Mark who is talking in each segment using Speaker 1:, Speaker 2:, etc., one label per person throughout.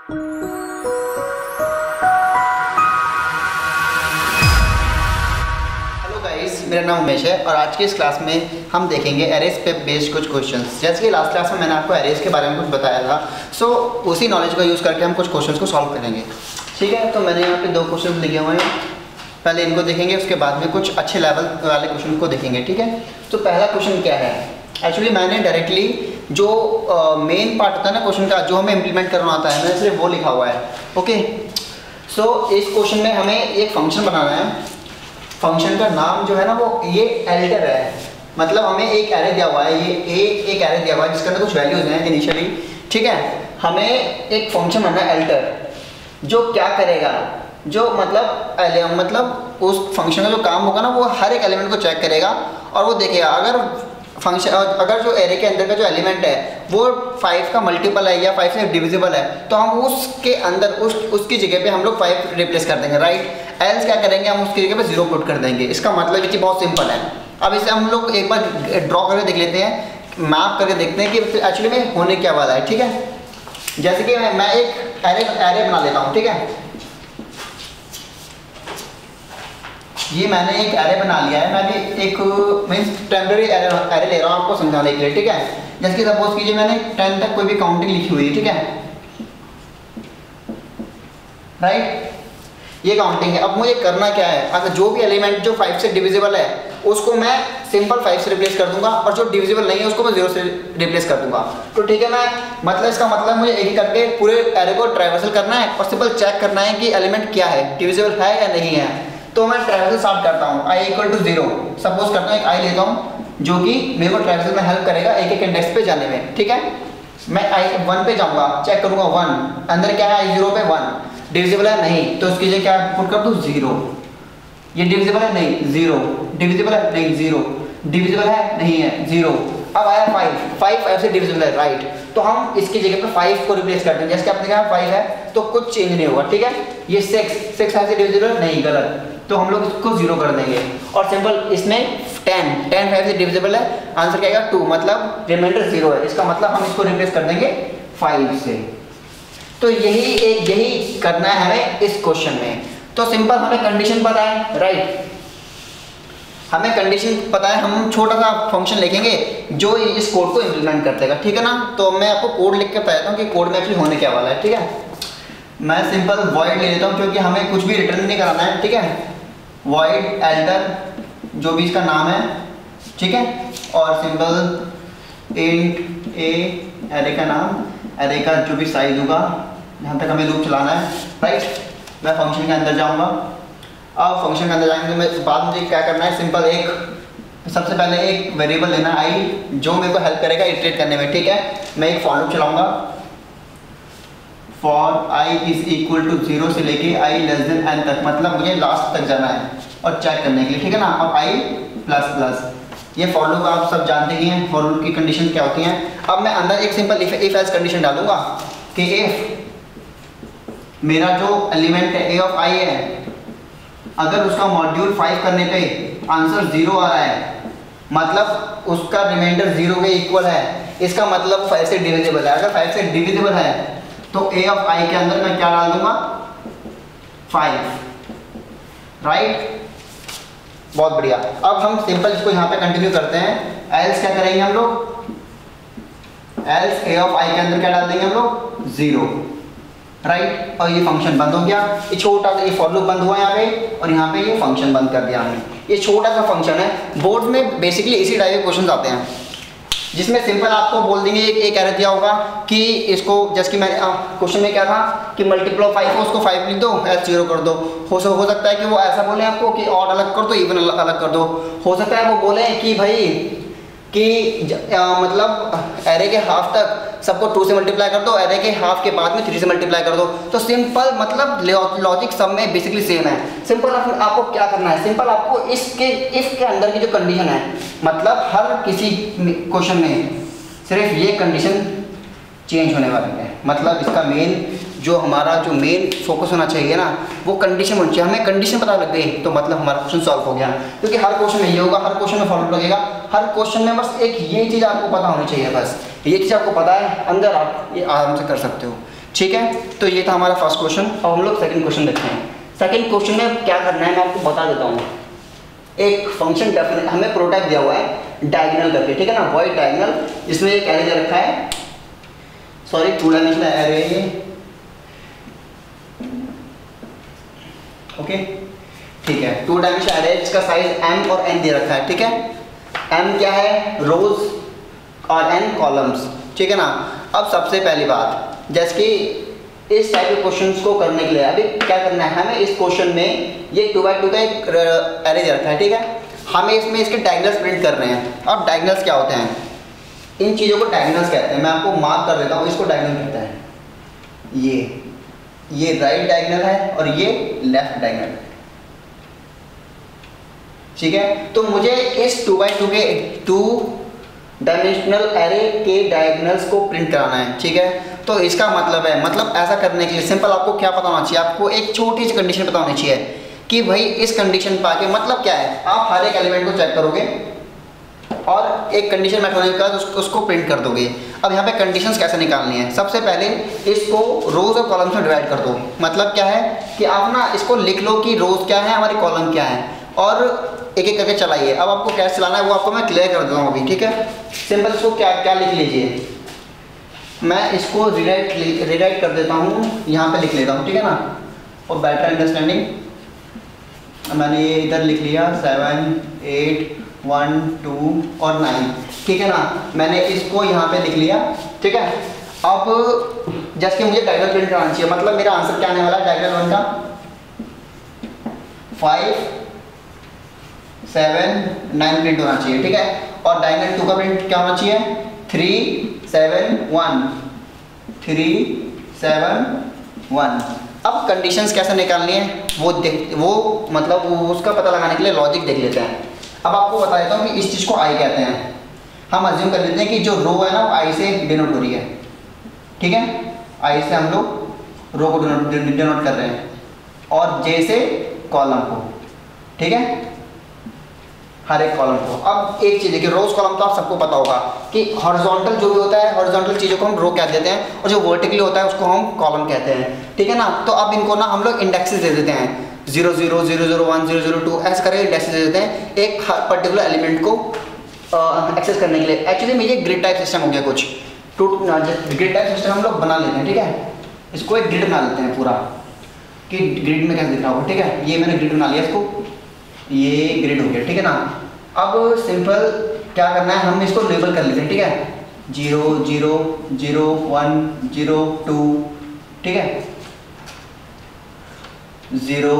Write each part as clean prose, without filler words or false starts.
Speaker 1: मेरा नाम उमेश है और आज की इस क्लास में हम देखेंगे एरेज पे बेस्ड कुछ क्वेश्चंस। जैसे कि लास्ट क्लास में मैंने आपको एरेज के बारे में कुछ बताया था, सो उसी नॉलेज का यूज़ करके हम कुछ क्वेश्चंस को सॉल्व करेंगे। ठीक है, तो मैंने यहाँ पे 2 क्वेश्चन लिखे हुए हैं, पहले इनको देखेंगे, उसके बाद में कुछ अच्छे लेवल वाले क्वेश्चन को देखेंगे। ठीक है, तो पहला क्वेश्चन क्या है, एक्चुअली मैंने डायरेक्टली जो मेन पार्ट होता है ना क्वेश्चन का, जो हमें इम्प्लीमेंट करना आता है, मैंने सिर्फ वो लिखा हुआ है। ओके, सो इस क्वेश्चन में हमें एक फंक्शन बनाना है। फंक्शन का नाम जो है ना वो ये एल्टर है, मतलब हमें एक एरे दिया हुआ है, ये एक एरे दिया हुआ है जिसके अंदर कुछ वैल्यूज हैं इनिशियली। ठीक है, हमें एक फंक्शन बनना है एल्टर, जो क्या करेगा, जो मतलब उस फंक्शन का जो काम होगा ना वो हर एक एलिमेंट को चेक करेगा और वो देखेगा अगर जो एरे के अंदर का जो एलिमेंट है वो 5 का मल्टीपल है या 5 से डिविजिबल है, तो हम उसके अंदर उसकी जगह पे हम लोग 5 रिप्लेस कर देंगे, राइट। एल्स क्या करेंगे, हम उसकी जगह पे 0 पुट कर देंगे। इसका मतलब ये बहुत सिंपल है। अब इसे हम लोग एक बार ड्रॉ करके देख लेते हैं, मैप करके देखते हैं कि एक्चुअली में होने क्या वाला है। ठीक है, जैसे कि मैं एक एरे बना लेता हूँ। ठीक है, ये मैंने एक एरे बना लिया है, मैं भी एक मीन्स टेम्पररी एरे ले रहा हूँ आपको समझाने के लिए। ठीक है, जैसे कि सपोज कीजिए मैंने 10 तक कोई भी काउंटिंग लिखी हुई है। ठीक है, राइट, ये काउंटिंग है। अब मुझे करना क्या है, अगर जो भी एलिमेंट जो 5 से डिविजिबल है उसको मैं सिंपल 5 से रिप्लेस कर दूंगा और जो डिविजिबल नहीं है उसको मैं 0 से रिप्लेस कर दूंगा। तो ठीक है, मैं इसका मतलब मुझे एक करके पूरे एरे को ट्राइवर्सल करना है और सिंपल चेक करना है कि एलिमेंट क्या है, डिविजिबल है या नहीं है। तो मैं ट्राइवर्सल स्टार्ट करता हूँ, i = 0 सपोज करता हूँ, एक i लेता हूँ जो कि मेरे को ट्राइवर्सल में हेल्प करेगा एक इंडेक्स पे जाने में। ठीक है, मैं i 1 पे जाऊँगा, चेक करूँगा 1, अंदर क्या है, i 0 पे 1, डिविजिबल है नहीं, तो उसकी जगह क्या पुट कर दूँ 0। ये डिविजिबल है नहीं, 0, डिविजिबल है नहीं, 0, डिविजिबल है नहीं है, 0। अब आया 5 से डिविजिबल है, राइट, तो हम इसकी जगह पे 5 को रिप्लेस कर देंगे। जैसे आपने कहा 5 है तो कुछ चेंज नहीं होगा। ठीक है, ये 6 है से डिविजिबल नहीं, गलत, तो हम लोग इसको 0 कर देंगे। और सिंपल इसमें 10 5 से डिविजिबल है, आंसर क्या आएगा 2, मतलब रिमाइंडर 0 है। इसका मतलब हम इसको रिप्लेस कर देंगे 5 से। तो यही करना है हमें इस क्वेश्चन में। तो सिंपल हमें कंडीशन पता है, राइट, हमें कंडीशन पता है, हम छोटा सा फंक्शन लिखेंगे जो इस कोड को इम्प्लीमेंट कर देगा। ठीक है ना, तो मैं आपको कोड लिख के बताता हूँ कि कोड में एक्चुअली होने क्या वाला है। ठीक है, मैं सिंपल वॉइड ले लेता हूँ क्योंकि हमें कुछ भी रिटर्न नहीं कराना है। ठीक है, वॉइड एल्टर जो भी इसका नाम है, ठीक है, और सिंपल इंट ए एरे का नाम, एरे का जो भी साइज होगा, यहाँ तक हमें लूप चलाना है, राइट। मैं फंक्शन के अंदर जाऊँगा। अब फंक्शन के अंदर जाएंगे तो मैं बाद मुझे क्या करना है, सिंपल सबसे पहले एक वेरिएबल लेना है i, जो मेरे को हेल्प करेगा इटरेट करने में। ठीक है, मैं एक फॉर लूप चलाऊँगा, फॉर i = 0 से लेके i n तक, मतलब मुझे लास्ट तक जाना है और चेक करने के लिए। ठीक है ना, और i++, ये फॉर लूप आप सब जानते ही हैं, फॉर लूप की कंडीशन क्या होती हैं। अब मैं अंदर एक सिंपल इफ एल्स कंडीशन डालूंगा कि इफ मेरा जो एलिमेंट है a of i है, अगर उसका मॉड्यूल 5 करने पे आंसर 0 आ रहा है, मतलब उसका रिमाइंडर 0 के इक्वल है, इसका मतलब 5 से डिविजिबल है। अगर 5 से डिविजिबल है तो a of i के अंदर मैं क्या डाल दूंगा, 5, राइट, बहुत बढ़िया। अब हम सिंपल इसको यहाँ पे कंटिन्यू करते हैं। एल्स क्या करेंगे हम लोग, एल्स a of i के अंदर क्या डाल देंगे हम लोग, 0, राइट, और ये फंक्शन बंद हो गया। ये छोटा सा ये फॉर लूप बंद हुआ यहाँ पे, और यहाँ पे ये फंक्शन बंद कर दिया हमने। ये छोटा सा फंक्शन है। बोर्ड में बेसिकली इसी टाइप के क्वेश्चन आते हैं जिसमें सिंपल आपको बोल देंगे एक एरर दिया होगा कि इसको, जैसे कि मैंने क्वेश्चन में क्या था कि मल्टीप्लो 5 हो, उसको 5 लिख दो, एल्स 0 कर दो। हो सकता है कि वो ऐसा बोले आपको कि ऑड अलग कर दो, इवन अलग कर दो। हो सकता है वो बोले कि भाई मतलब एरे के हाफ तक सबको 2 से मल्टीप्लाई कर दो, एरे के हाफ के बाद में 3 से मल्टीप्लाई कर दो। तो सिंपल मतलब लॉजिक सब में बेसिकली सेम है। सिंपल आपको क्या करना है, सिंपल आपको इसके इफ के अंदर की जो कंडीशन है, मतलब हर किसी क्वेश्चन में सिर्फ ये कंडीशन चेंज होने वाली है। मतलब इसका हमारा जो मेन फोकस होना चाहिए ना, वो कंडीशन होनी चाहिए। हमें कंडीशन पता लग गई तो मतलब हमारा क्वेश्चन सॉल्व हो गया, क्योंकि हर क्वेश्चन में ये होगा, हर क्वेश्चन में फॉलो लगेगा, हर क्वेश्चन में बस एक ये चीज़ आपको पता होनी चाहिए। बस ये चीज़ आपको पता है, अंदर आप ये आराम से कर सकते हो। ठीक है, तो ये था हमारा फर्स्ट क्वेश्चन। अब हम लोग सेकंड क्वेश्चन देखते हैं। सेकंड क्वेश्चन में क्या करना है मैं आपको बता देता हूँ। एक फंक्शन डेफिनेट हमें प्रोटाइप दिया हुआ है डायगोनल करके, ठीक है ना, वॉइड डायगोनल, जिसमें एक एरे दे रखा है, सॉरी 2 डायमेंशनल एरे, ओके ठीक है, 2 डायमेंशनल एरे जिसका साइज m और n दे रखा है, ठीक है। m क्या है, रोज और n कॉलम्स, ठीक है ना। अब सबसे पहली बात, जैसे कि इस टाइप के क्वेश्चंस को करने के लिए अभी क्या करना है, हमें इस क्वेश्चन में ये 2x2 का एक एरे दे रखा है, ठीक है। हमें इसमें इसके डायगोनल्स प्रिंट कर रहे हैं। अब डायगोनल्स क्या होते हैं, इन चीज़ों को डायगोनल्स कहते हैं। मैं आपको मार्क कर देता हूँ, इसको डायगोनल कहते हैं। ये राइट डायगोनल है और ये लेफ्ट डायगोनल, ठीक है। तो मुझे इस 2x2 के 2 डायमेंशनल एरे के डायगोनल्स को प्रिंट कराना है, ठीक है। तो इसका मतलब है, मतलब ऐसा करने के लिए सिंपल आपको क्या पता होना चाहिए, आपको एक छोटी सी कंडीशन पता होनी चाहिए कि भाई इस कंडीशन पा के मतलब क्या है, आप हर एक एलिमेंट को चेक करोगे और एक कंडीशन मैच होने के बाद उसको प्रिंट कर दोगे। अब यहाँ पे कंडीशंस कैसे निकालनी है, सबसे पहले इसको रोज और कॉलम्स में डिवाइड कर दो। मतलब क्या है कि आप ना इसको लिख लो कि रोज क्या है, हमारी कॉलम क्या है, और एक एक करके चलाइए। अब आपको कैसे चलाना है वो आपको मैं क्लियर कर देता हूँ अभी, ठीक है। सिंपल इसको क्या क्या लिख लीजिए, मैं इसको रिराइट कर देता हूँ, यहाँ पे लिख लेता हूँ, ठीक है ना, और बेटर अंडरस्टैंडिंग मैंने ये इधर लिख लिया 7 8 1 2 और 9, ठीक है ना। मैंने इसको यहाँ पे लिख लिया, ठीक है। अब जैसे कि मुझे डायगोनल प्रिंट कराना चाहिए, मतलब मेरा आंसर क्या आने वाला है, डायगोनल 1 का 5 7 9 प्रिंट होना चाहिए, ठीक है। और डायगोनल 2 का प्रिंट क्या होना चाहिए, 3 7 1 3 7 1। अब कंडीशंस कैसे निकालनी है वो मतलब उसका पता लगाने के लिए लॉजिक देख लेते हैं। अब आपको बता देता हूँ कि इस चीज़ को आई कहते हैं। हम अज्यूम कर लेते हैं कि जो रो है ना वो आई से डिनोट हो रही है, ठीक है। आई से हम लोग रो को डिनोट कर रहे हैं और जे से कॉलम को, ठीक है, हर एक कॉलम को। अब एक चीज़ है कि रोज कॉलम तो आप सबको पता होगा कि हॉरिजॉन्टल जो भी होता है, हॉरिजॉन्टल चीज़ों को हम रो कह देते हैं और जो वर्टिकली होता है उसको हम कॉलम कहते हैं, ठीक है ना। तो अब इनको ना हम लोग इंडेक्सेस दे देते हैं, 0 0 0 0 1 0 0 2 ऐसे करके इंडेक्सेस दे देते हैं एक पर्टिकुलर एलिमेंट को एक्सेस करने के लिए। एक्चुअली में ये ग्रिड टाइप सिस्टम हो गया कुछ, ग्रिड टाइप सिस्टम हम लोग बना लेते हैं, ठीक है। इसको एक ग्रिड बना लेते हैं पूरा, कि ग्रिड में कैसे दिख रहा होगा, ठीक है। ये मैंने ग्रिड बना लिया इसको, ये ग्रिड हो गया, ठीक है ना। अब सिंपल क्या करना है, हम इसको लेबल कर लेते हैं, ठीक है, 0 0 0 1 0 2, ठीक है, 0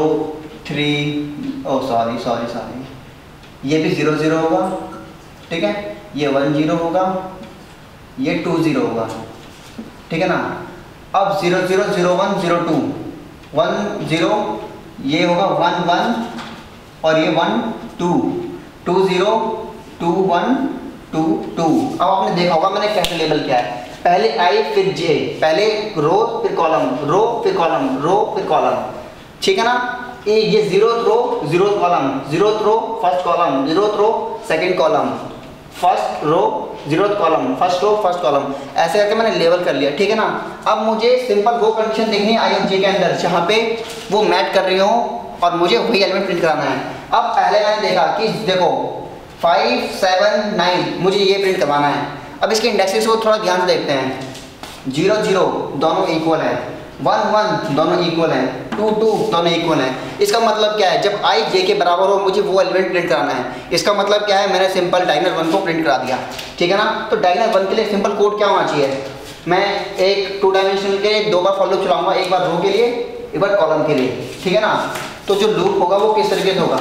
Speaker 1: 3 ओ सॉरी ये भी 0 0 होगा, ठीक है, ये 1 0 होगा, ये 2 0 होगा, ठीक है ना। अब 0 0 0 1 0 2 1 0, ये होगा 1 1 और ये 1 2 2 0 2 1 2 2। अब आपने देखा होगा मैंने कैसे लेबल किया है, पहले आई फिर जे, पहले रो फिर कॉलम, रो फिर कॉलम, रो फिर कॉलम, ठीक है ना। ये 0th row 0th column, 0th row first column, 0th row second column, first row 0th column, first row first column, ऐसे करके मैंने लेबल कर लिया, ठीक है ना। अब मुझे सिंपल वो कंडीशन देखनी है आई और जे के अंदर जहाँ पे वो मैच कर रही हो और मुझे वही एलिमेंट प्रिंट कराना है। अब पहले मैंने देखा कि देखो 5 7 9 मुझे ये प्रिंट करवाना है। अब इसके इंडेक्सेस को थोड़ा ध्यान से देखते हैं, 0 0 दोनों इक्वल है, 1 1 दोनों इक्वल हैं, 2 2 दोनों इक्वल हैं। इसका मतलब क्या है, जब आई जे के बराबर हो मुझे वो एलिमेंट प्रिंट कराना है। इसका मतलब क्या है, मैंने सिंपल डायगोनल 1 को प्रिंट करा दिया, ठीक है ना। तो डायगोनल 1 के लिए सिंपल कोड क्या होना चाहिए, मैं एक 2 डायमेंशनल के लिए 2 बार फॉर लूप चलाऊंगा, एक बार रो के लिए एक बार कॉलम के लिए, ठीक है ना। तो जो लूप होगा वो किस तरीके से होगा,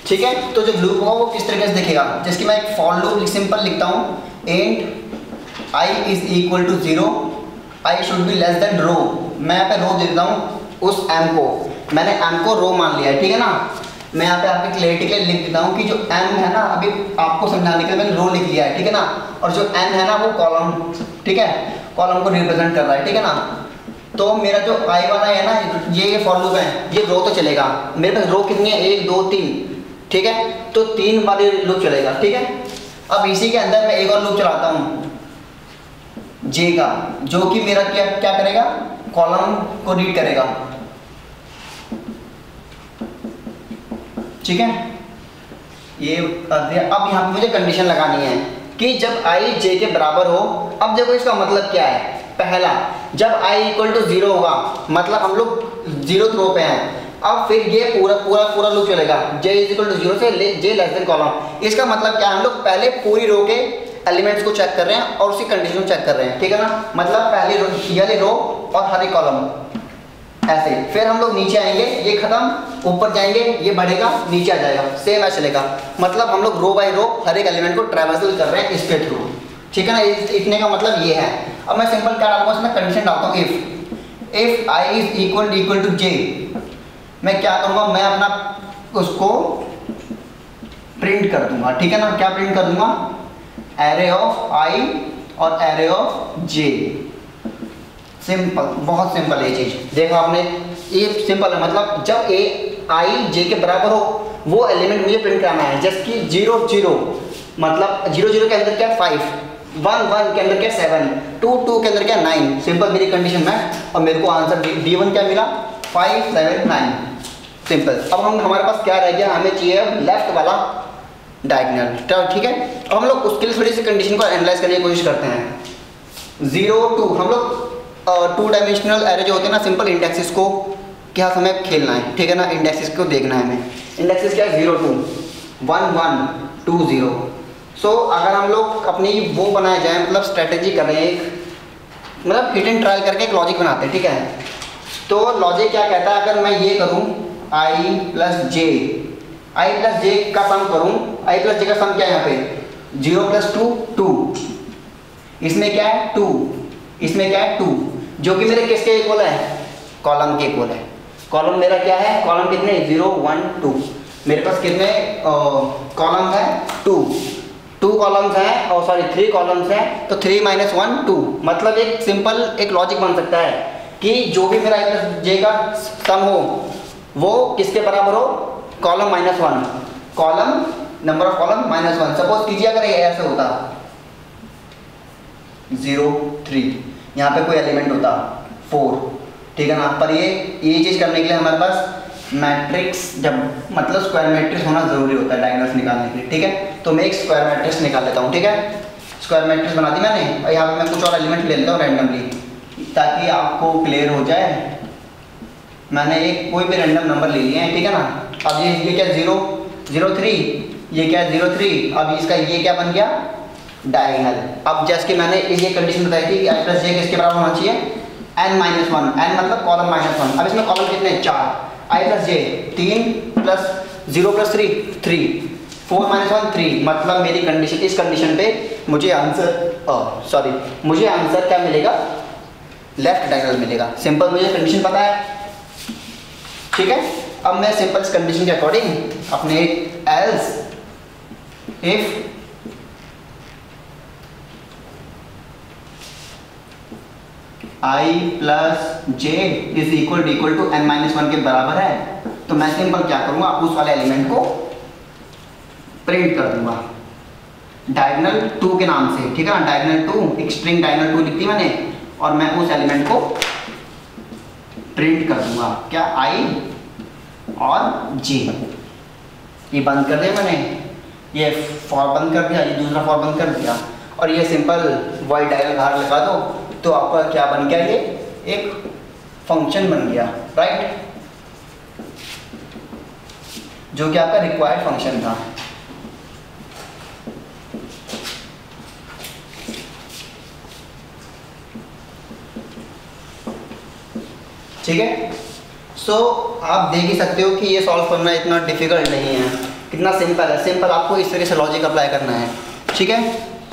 Speaker 1: ठीक है। तो जो लूप होगा वो किस तरीके से दिखेगा, जैसे कि मैं एक फॉर लूप सिंपल लिखता हूँ, and I is equal to 0, I should be less than row. मैं यहाँ पे रो दे देता हूँ उस m को, मैंने m को रो मान लिया है, ठीक है ना। मैं यहाँ पे आपकी क्लैरिटी के लिए लिख देता हूँ कि जो m है ना, अभी आपको समझाने के लिए मैंने रो लिख लिया है, ठीक है ना। और जो n है ना वो कॉलम, ठीक है, कॉलम को रिप्रेजेंट कर रहा है, ठीक है ना। तो मेरा जो आई वाला है ना, ये फॉर लूप है, ये रो तो चलेगा, मेरे पास रो कितनी है 1 2 3, ठीक है, तो 3 वाले लूप चलेगा। ठीक है, अब इसी के अंदर मैं एक और लूप चलाता हूँ जे का, जो कि मेरा क्या करेगा, कॉलम को रीड करेगा। ठीक है, ये अब यहाँ पे मुझे कंडीशन लगानी है कि जब i j के बराबर हो। अब देखो इसका मतलब क्या है, पहला जब i इक्वल टू 0 होगा मतलब हम लोग 0th रो पे हैं। अब फिर ये पूरा लूप चलेगा j इज इक्वल टू 0 से j लेस देन कॉलम। इसका मतलब क्या है, हम लोग पहले पूरी रो के एलिमेंट्स को चेक कर रहे हैं और उसी कंडीशन को चेक कर रहे हैं। ठीक है ना, मतलब पहली रो ये रो और हर एक कॉलम ऐसे, फिर हम लोग नीचे आएंगे, ये खत्म, ऊपर जाएंगे, ये बढ़ेगा, नीचे आ जाएगा, सेम ऐसे चलेगा। मतलब हम लोग रो बाय रो हर एक एलिमेंट को ट्रैवर्सल कर रहे हैं इसके थ्रू। ठीक है ना, इतने का मतलब ये है। अब मैं सिंपल क्या डालूंगा, इसमें कंडीशन डालता हूँ if i is equal to j। मैं क्या करूँगा, मैं अपना उसको प्रिंट कर दूंगा। ठीक है ना, क्या प्रिंट कर दूंगा, एरे ऑफ i और एरे ऑफ j। सिंपल, बहुत सिंपल है ये चीज। देखो आपने, ये सिंपल है, मतलब जब i j के बराबर हो वो एलिमेंट मुझे प्रिंट करना है। जैसे कि 0 0 मतलब 0 0 के अंदर क्या 5, 1 1 के अंदर क्या 7, 2 2 के अंदर क्या 9। सिंपल मेरी कंडीशन में, और मेरे को आंसर D1 क्या मिला, 5 7 9। सिंपल। अब हमारे पास क्या रह गया, हमें चाहिए लेफ्ट वाला डायगोनल। ठीक है, अब हम लोग उसके लिए थोड़ी सी कंडीशन को एनालाइज करने की कोशिश करते हैं। 0 2 हम लोग 2 डायमेंशनल एरे जो होते हैं ना, सिंपल इंडेक्सेस को क्या हमें खेलना है। ठीक है ना, इंडेक्सेस को देखना है हमें। इंडेक्सेस क्या है, 0 2 1 1 2 0। सो अगर हम लोग अपनी वो बनाए जाए, मतलब स्ट्रेटेजी कर रहे हैं, एक मतलब हिट एंड ट्रायल करके एक लॉजिक बनाते हैं। ठीक है, तो लॉजिक क्या कहता है, अगर मैं ये करूँ i प्लस जे का सम करूँ, i प्लस जे का सम क्या है, यहाँ पे 0 प्लस 2 2, इसमें क्या है 2, इसमें क्या है 2, जो कि मेरे किसके इक्वल है, कॉलम के इक्वल है। कॉलम मेरा क्या है, कॉलम कितने 0 1 2, मेरे पास कितने कॉलम है 2 कॉलम्स हैं, और सॉरी 3 कॉलम्स हैं, तो 3 माइनस 1 2। मतलब एक सिंपल एक लॉजिक बन सकता है कि जो भी मेरा जे का सम हो वो किसके बराबर हो, column minus 1, column number of column minus 1। Suppose कीजिए अगर ये ऐसे होता 0 3, यहाँ पे कोई एलिमेंट होता 4। ठीक है ना, पर ये चीज़ करने के लिए हमारे पास मैट्रिक्स, जब मतलब स्क्वायर मैट्रिक्स होना जरूरी होता है डायगोनल्स निकालने के लिए। ठीक है, तो मैं एक स्क्वायर मैट्रिक्स निकाल लेता हूँ। ठीक है, स्क्वायर मैट्रिक्स बना दी मैंने, और यहाँ पे मैं कुछ और एलिमेंट ले लेता हूँ रैंडमली, ताकि आपको क्लियर हो जाए। मैंने एक कोई भी रैंडम नंबर ले लिया है। ठीक है ना, अब ये क्या 0 0 3, ये क्या 0 3, अब इसका ये क्या बन गया, डायगोनल। अब जैसे कि मैंने ये कंडीशन बताई थी कि i प्लस जे किसके बराबर होना चाहिए, n माइनस 1, n मतलब कॉलम माइनस 1। अब इसमें कॉलम कितने 4, i plus J 3 plus 0 plus 3 3, 4 minus 1 3, मतलब मेरी कंडीशन, इस कंडीशन पे मुझे आंसर मुझे आंसर क्या मिलेगा, लेफ्ट डायगोनल मिलेगा। सिंपल, मुझे कंडीशन पता है। ठीक है, अब मैं सिंपल इस कंडीशन के अकॉर्डिंग अपने else if i plus J is equal to n minus 1 के बराबर है, तो मैं सिंपल क्या करूंगा, उस वाले एलिमेंट को प्रिंट कर दूंगा डायगोनल 2 के नाम से। ठीक है ना, डायगोनल 2, एक स्ट्रिंग डायगोनल 2 लिख दी मैंने, और मैं उस एलिमेंट को प्रिंट कर दूंगा क्या, i और j। ये बंद कर दिया मैंने, ये फॉर बंद कर दिया, ये दूसरा फॉर बंद कर दिया, और ये सिंपल वाइड डायगोनल बाहर लगा दो, तो आपका क्या बन गया, ये एक फंक्शन बन गया, राइट, जो कि आपका रिक्वायर्ड फंक्शन था। ठीक है, सो आप देख ही सकते हो कि ये सॉल्व करना इतना डिफिकल्ट नहीं है, कितना सिंपल है। सिंपल आपको इस तरह से लॉजिक अप्लाई करना है। ठीक है,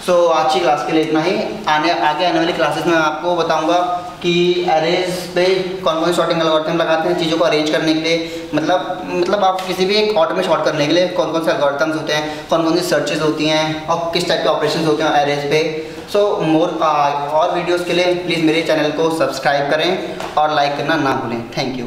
Speaker 1: सो आज की क्लास के लिए इतना ही। आगे आने वाली क्लासेस में आपको बताऊंगा कि एरेज पे कौन कौन से सॉर्टिंग एल्गोरिथम लगाते हैं चीज़ों को अरेंज करने के लिए, मतलब आप किसी भी एक ऑटो में शॉर्ट करने के लिए कौन कौन से एल्गोरिथम्स होते हैं, कौन कौन सी सर्चेज होती हैं, और किस टाइप के ऑपरेशंस होते हैं एरेज पे। सो और वीडियोज़ के लिए प्लीज़ मेरे चैनल को सब्सक्राइब करें और लाइक करना ना भूलें। Thank you.